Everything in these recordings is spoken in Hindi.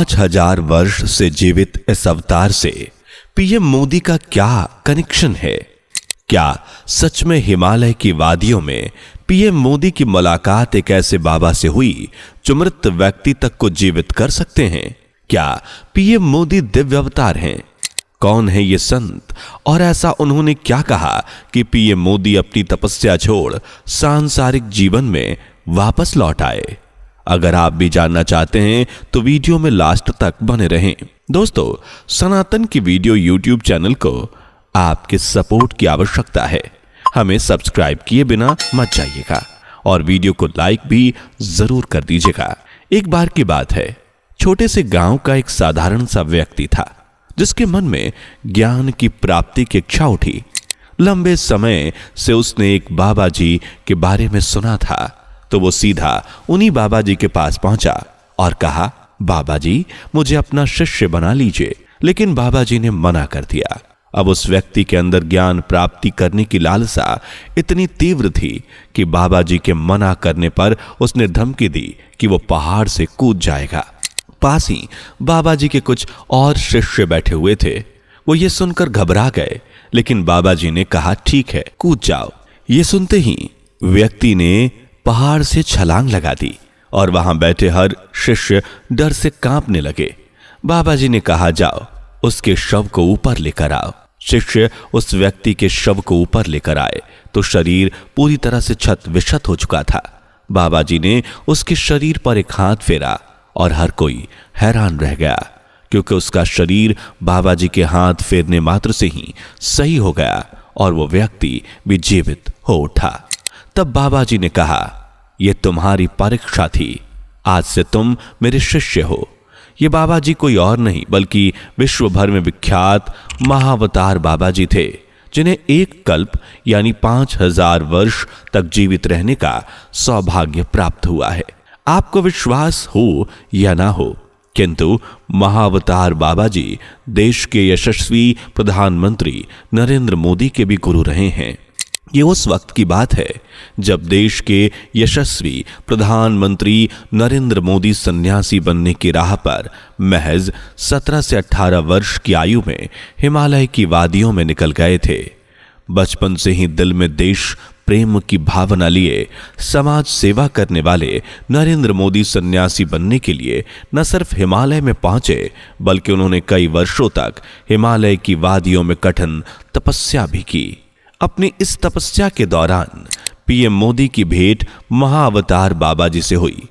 5000 वर्ष से जीवित इस अवतार से पीएम मोदी का क्या कनेक्शन है? क्या सच में हिमालय की वादियों में पीएम मोदी की मुलाकात एक ऐसे बाबा से हुई जो मृत व्यक्ति तक को जीवित कर सकते हैं? क्या पीएम मोदी दिव्य अवतार हैं? कौन है ये संत और ऐसा उन्होंने क्या कहा कि पीएम मोदी अपनी तपस्या छोड़ सांसारिक जीवन में वापस लौट आए? अगर आप भी जानना चाहते हैं तो वीडियो में लास्ट तक बने रहें। दोस्तों, सनातन की वीडियो यूट्यूब चैनल को आपके सपोर्ट की आवश्यकता है। हमें सब्सक्राइब किए बिना मत जाइएगा और वीडियो को लाइक भी जरूर कर दीजिएगा। एक बार की बात है, छोटे से गांव का एक साधारण सा व्यक्ति था जिसके मन में ज्ञान की प्राप्ति की इच्छा उठी। लंबे समय से उसने एक बाबा जी के बारे में सुना था, तो वो सीधा उन्हीं बाबा जी के पास पहुंचा और कहा, बाबा जी मुझे अपना शिष्य बना लीजिए। लेकिन बाबा जी ने मना कर दिया। अब उस व्यक्ति के अंदर ज्ञान प्राप्ति करने की लालसा इतनी तीव्र थी कि बाबा जी के मना करने पर उसने धमकी दी कि वो पहाड़ से कूद जाएगा। पास ही बाबा जी के कुछ और शिष्य बैठे हुए थे। वो ये सुनकर घबरा गए, लेकिन बाबा जी ने कहा, ठीक है कूद जाओ। ये सुनते ही व्यक्ति ने पहाड़ से छलांग लगा दी और वहां बैठे हर शिष्य डर से कांपने लगे। बाबा जी ने कहा, जाओ उसके शव को ऊपर लेकर आओ। शिष्य उस व्यक्ति के शव को ऊपर लेकर आए तो शरीर पूरी तरह से छत विक्षत हो चुका था। बाबा जी ने उसके शरीर पर एक हाथ फेरा और हर कोई हैरान रह गया, क्योंकि उसका शरीर बाबा जी के हाथ फेरने मात्र से ही सही हो गया और वो व्यक्ति भी जीवित हो उठा। तब बाबा जी ने कहा, यह तुम्हारी परीक्षा थी, आज से तुम मेरे शिष्य हो। ये बाबा जी कोई और नहीं बल्कि विश्व भर में विख्यात महाअवतार बाबा जी थे, जिन्हें एक कल्प यानी 5000 वर्ष तक जीवित रहने का सौभाग्य प्राप्त हुआ है। आपको विश्वास हो या ना हो, किंतु महाअवतार बाबा जी देश के यशस्वी प्रधानमंत्री नरेंद्र मोदी के भी गुरु रहे हैं। ये उस वक्त की बात है जब देश के यशस्वी प्रधानमंत्री नरेंद्र मोदी सन्यासी बनने की राह पर महज 17 से 18 वर्ष की आयु में हिमालय की वादियों में निकल गए थे। बचपन से ही दिल में देश प्रेम की भावना लिए समाज सेवा करने वाले नरेंद्र मोदी सन्यासी बनने के लिए न सिर्फ हिमालय में पहुंचे, बल्कि उन्होंने कई वर्षों तक हिमालय की वादियों में कठिन तपस्या भी की। अपनी इस तपस्या के दौरान पीएम मोदी की भेंट महाअवतार बाबा जी से हुई।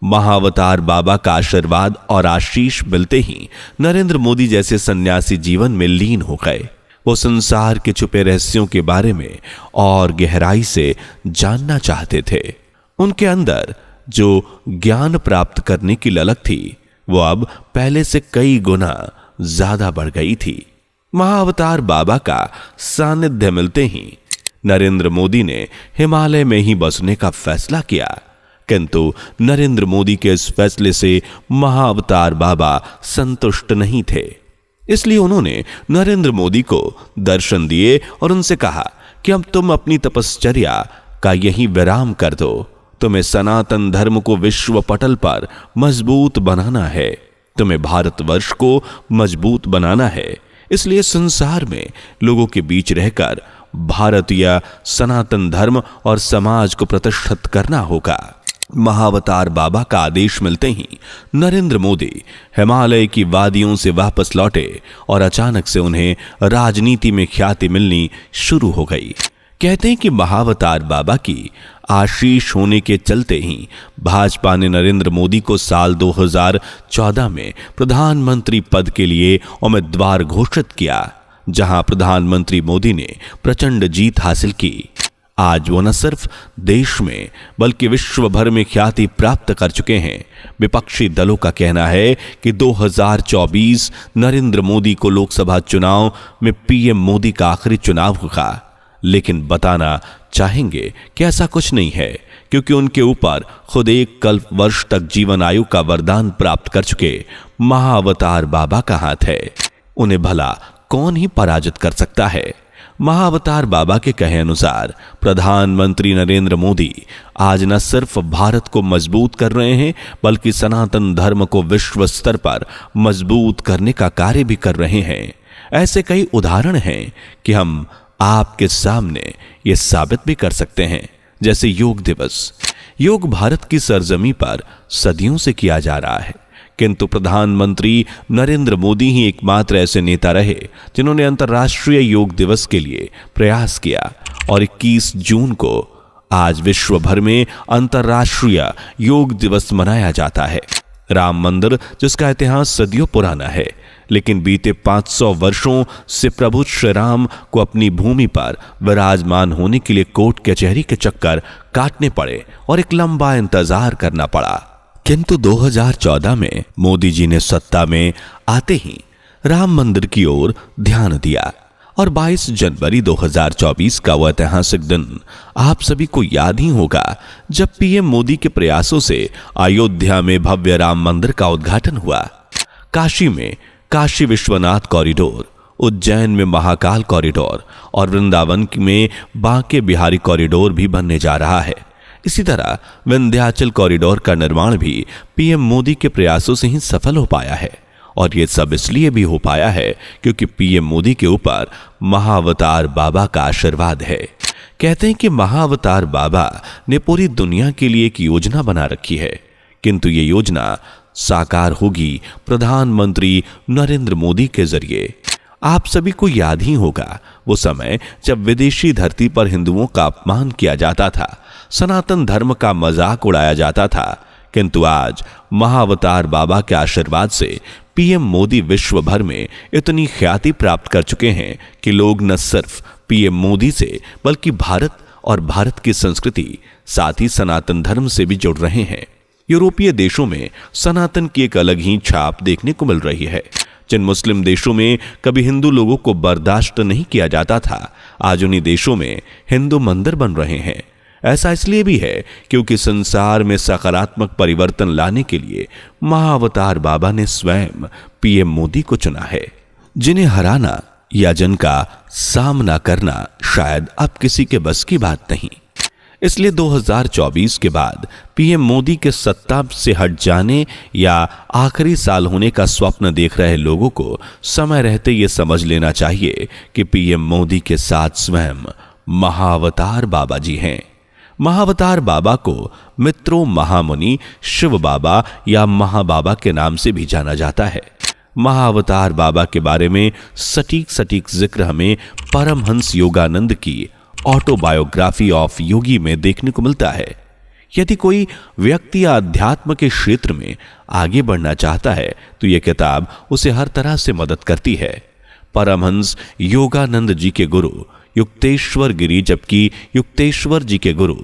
महाअवतार बाबा का आशीर्वाद और आशीष मिलते ही नरेंद्र मोदी जैसे सन्यासी जीवन में लीन हो गए। वो संसार के छुपे रहस्यों के बारे में और गहराई से जानना चाहते थे। उनके अंदर जो ज्ञान प्राप्त करने की ललक थी, वो अब पहले से कई गुना ज्यादा बढ़ गई थी। महाअवतार बाबा का सानिध्य मिलते ही नरेंद्र मोदी ने हिमालय में ही बसने का फैसला किया, किंतु नरेंद्र मोदी के इस फैसले से महाअवतार बाबा संतुष्ट नहीं थे। इसलिए उन्होंने नरेंद्र मोदी को दर्शन दिए और उनसे कहा कि अब तुम अपनी तपश्चर्या का यही विराम कर दो। तुम्हें सनातन धर्म को विश्व पटल पर मजबूत बनाना है, तुम्हें भारतवर्ष को मजबूत बनाना है। इसलिए संसार में लोगों के बीच रहकर भारतीय सनातन धर्म और समाज को प्रतिष्ठित करना होगा। महाअवतार बाबा का आदेश मिलते ही नरेंद्र मोदी हिमालय की वादियों से वापस लौटे और अचानक से उन्हें राजनीति में ख्याति मिलनी शुरू हो गई। कहते हैं कि महाअवतार बाबा की आशीष होने के चलते ही भाजपा ने नरेंद्र मोदी को साल 2014 में प्रधानमंत्री पद के लिए उम्मीदवार घोषित किया, जहां प्रधानमंत्री मोदी ने प्रचंड जीत हासिल की। आज वो न सिर्फ देश में बल्कि विश्व भर में ख्याति प्राप्त कर चुके हैं। विपक्षी दलों का कहना है कि 2024 नरेंद्र मोदी को लोकसभा चुनाव में पीएम मोदी का आखिरी चुनाव होगा, लेकिन बताना चाहेंगे कि ऐसा कुछ नहीं है, क्योंकि उनके ऊपर खुद एक कल्प वर्ष तक जीवन आयु का वरदान प्राप्त कर चुके महाअवतार बाबा का हाथ है। उन्हें भला कौन ही पराजित कर सकता है। महाअवतार बाबा के कहे अनुसार प्रधानमंत्री नरेंद्र मोदी आज न सिर्फ भारत को मजबूत कर रहे हैं, बल्कि सनातन धर्म को विश्व स्तर पर मजबूत करने का कार्य भी कर रहे हैं। ऐसे कई उदाहरण हैं कि हम आपके सामने ये साबित भी कर सकते हैं, जैसे योग दिवस। योग भारत की सरजमी पर सदियों से किया जा रहा है, किंतु प्रधानमंत्री नरेंद्र मोदी ही एकमात्र ऐसे नेता रहे जिन्होंने अंतर्राष्ट्रीय योग दिवस के लिए प्रयास किया और 21 जून को आज विश्व भर में अंतर्राष्ट्रीय योग दिवस मनाया जाता है। राम मंदिर, जिसका इतिहास सदियों पुराना है, लेकिन बीते 500 वर्षों से प्रभु श्री राम को अपनी भूमि पर विराजमान होने के लिए कोर्ट कचहरी के चक्कर काटने पड़े और एक लंबा इंतजार करना पड़ा। किंतु 2014 में मोदी जी ने सत्ता में आते ही राम मंदिर की ओर ध्यान दिया और 22 जनवरी 2024 का वह ऐतिहासिक दिन आप सभी को याद ही होगा, जब पीएम मोदी के प्रयासों से अयोध्या में भव्य राम मंदिर का उद्घाटन हुआ। काशी में काशी विश्वनाथ कॉरिडोर, उज्जैन में महाकाल कॉरिडोर और वृंदावन में बांके बिहारी कॉरिडोर भी बनने जा रहा है। इसी तरह विंध्याचल कॉरिडोर का निर्माण भी पीएम मोदी के प्रयासों से ही सफल हो पाया है, और यह सब इसलिए भी हो पाया है क्योंकि पीएम मोदी के ऊपर महाअवतार बाबा का आशीर्वाद है। कहते हैं कि महाअवतार बाबा ने पूरी दुनिया के लिए एक योजना बना रखी है, किंतु ये योजना साकार होगी प्रधानमंत्री नरेंद्र मोदी के जरिए। आप सभी को याद ही होगा वो समय जब विदेशी धरती पर हिंदुओं का अपमान किया जाता था, सनातन धर्म का मजाक उड़ाया जाता था, किंतु आज महाअवतार बाबा के आशीर्वाद से पीएम मोदी विश्व भर में इतनी ख्याति प्राप्त कर चुके हैं कि लोग न सिर्फ पीएम मोदी से बल्कि भारत और भारत की संस्कृति, साथ ही सनातन धर्म से भी जुड़ रहे हैं। यूरोपीय देशों में सनातन की एक अलग ही छाप देखने को मिल रही है। जिन मुस्लिम देशों में कभी हिंदू लोगों को बर्दाश्त नहीं किया जाता था, आज उन्हीं देशों में हिंदू मंदिर बन रहे हैं। ऐसा इसलिए भी है क्योंकि संसार में सकारात्मक परिवर्तन लाने के लिए महाअवतार बाबा ने स्वयं पीएम मोदी को चुना है, जिन्हें हराना या जिनका सामना करना शायद अब किसी के बस की बात नहीं। इसलिए 2024 के बाद पीएम मोदी के सत्ता से हट जाने या आखिरी साल होने का स्वप्न देख रहे लोगों को समय रहते ये समझ लेना चाहिए कि पीएम मोदी के साथ स्वयं महाअवतार बाबा जी हैं। महाअवतार बाबा को मित्रों महामुनि शिव बाबा या महाबाबा के नाम से भी जाना जाता है। महाअवतार बाबा के बारे में सटीक जिक्र हमें परमहंस योगानंद की ऑटोबायोग्राफी ऑफ योगी में देखने को मिलता है। यदि कोई व्यक्ति अध्यात्म के क्षेत्र में आगे बढ़ना चाहता है तो यह किताब उसे हर तरह से मदद करती है। परमहंस योगानंद जी के गुरु युक्तेश्वर गिरी, जबकि युक्तेश्वर जी के गुरु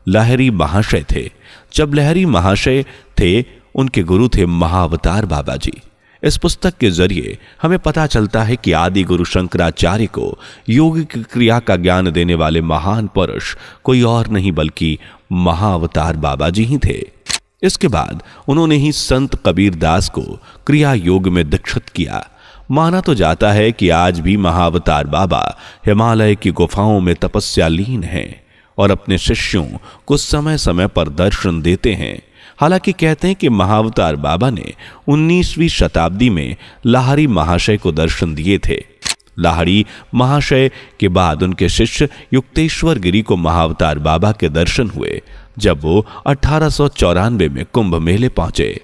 लहरी महाशय थे। जब लहरी महाशय थे, उनके गुरु थे महाअवतार बाबा जी। इस पुस्तक के जरिए हमें पता चलता है कि आदि गुरु शंकराचार्य को योग की क्रिया का ज्ञान देने वाले महान पुरुष कोई और नहीं बल्कि महाअवतार बाबा जी ही थे। इसके बाद उन्होंने ही संत कबीर दास को क्रिया योग में दीक्षित किया। माना तो जाता है कि आज भी महाअवतार बाबा हिमालय की गुफाओं में तपस्या लीन हैं और अपने शिष्यों को समय समय पर दर्शन देते हैं। हालांकि कहते हैं कि महाअवतार बाबा ने 19वीं शताब्दी में लाहरी महाशय को दर्शन दिए थे। लाहड़ी महाशय के बाद उनके शिष्य युक्तेश्वर गिरी को महाअवतार बाबा के दर्शन हुए जब वो 1894 में कुंभ मेले पहुंचे।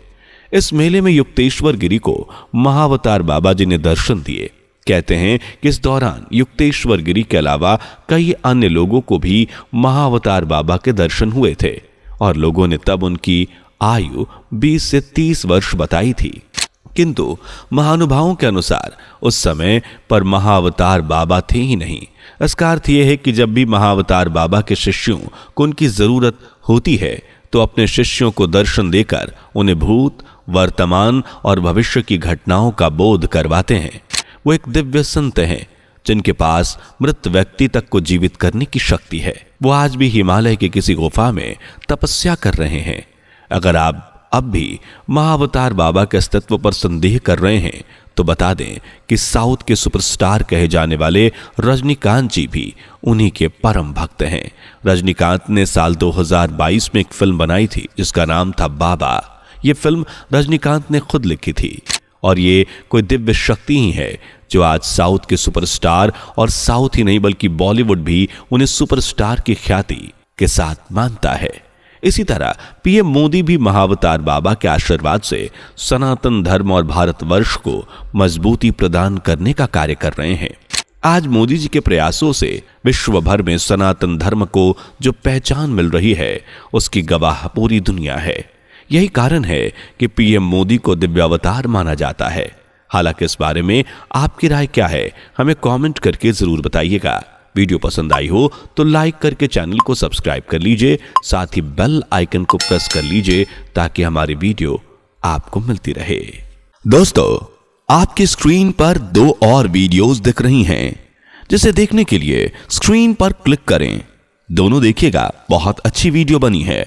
इस मेले में युक्तेश्वर गिरी को महाअवतार बाबा जी ने दर्शन दिए। कहते हैं कि इस दौरान युक्तेश्वर गिरी के अलावा कई अन्य लोगों को भी महाअवतार बाबा के दर्शन हुए थे और लोगों ने तब उनकी आयु 20 से 30 वर्ष बताई थी। किंतु महानुभावों के अनुसार उस समय पर महाअवतार बाबा थे ही नहीं। इसका अर्थ यह है कि जब भी महाअवतार बाबा के शिष्यों को उनकी जरूरत होती है तो अपने शिष्यों को दर्शन देकर उन्हें भूत, वर्तमान और भविष्य की घटनाओं का बोध करवाते हैं। वो एक दिव्य संत हैं जिनके पास मृत व्यक्ति तक को जीवित करने की शक्ति है। वो आज भी हिमालय के किसी गुफा में तपस्या कर रहे हैं। अगर आप अब भी महाअवतार बाबा के अस्तित्व पर संदेह कर रहे हैं तो बता दें कि साउथ के सुपरस्टार कहे जाने वाले रजनीकांत जी भी उन्हीं के परम भक्त हैं। रजनीकांत ने साल 2022 में एक फिल्म बनाई थी जिसका नाम था बाबा। ये फिल्म रजनीकांत ने खुद लिखी थी और ये कोई दिव्य शक्ति ही है जो आज साउथ के सुपरस्टार और साउथ ही नहीं बल्कि बॉलीवुड भी उन्हें सुपरस्टार की ख्याति के साथ मानता है। इसी तरह पीएम मोदी भी महाअवतार बाबा के आशीर्वाद से सनातन धर्म और भारतवर्ष को मजबूती प्रदान करने का कार्य कर रहे हैं। आज मोदी जी के प्रयासों से विश्व भर में सनातन धर्म को जो पहचान मिल रही है उसकी गवाह पूरी दुनिया है। यही कारण है कि पीएम मोदी को दिव्य अवतार माना जाता है। हालांकि इस बारे में आपकी राय क्या है हमें कमेंट करके जरूर बताइएगा। वीडियो पसंद आई हो तो लाइक करके चैनल को सब्सक्राइब कर लीजिए, साथ ही बेल आइकन को प्रेस कर लीजिए ताकि हमारी वीडियो आपको मिलती रहे। दोस्तों, आपकी स्क्रीन पर 2 और वीडियोस दिख रही हैं, जिसे देखने के लिए स्क्रीन पर क्लिक करें। दोनों देखिएगा, बहुत अच्छी वीडियो बनी है।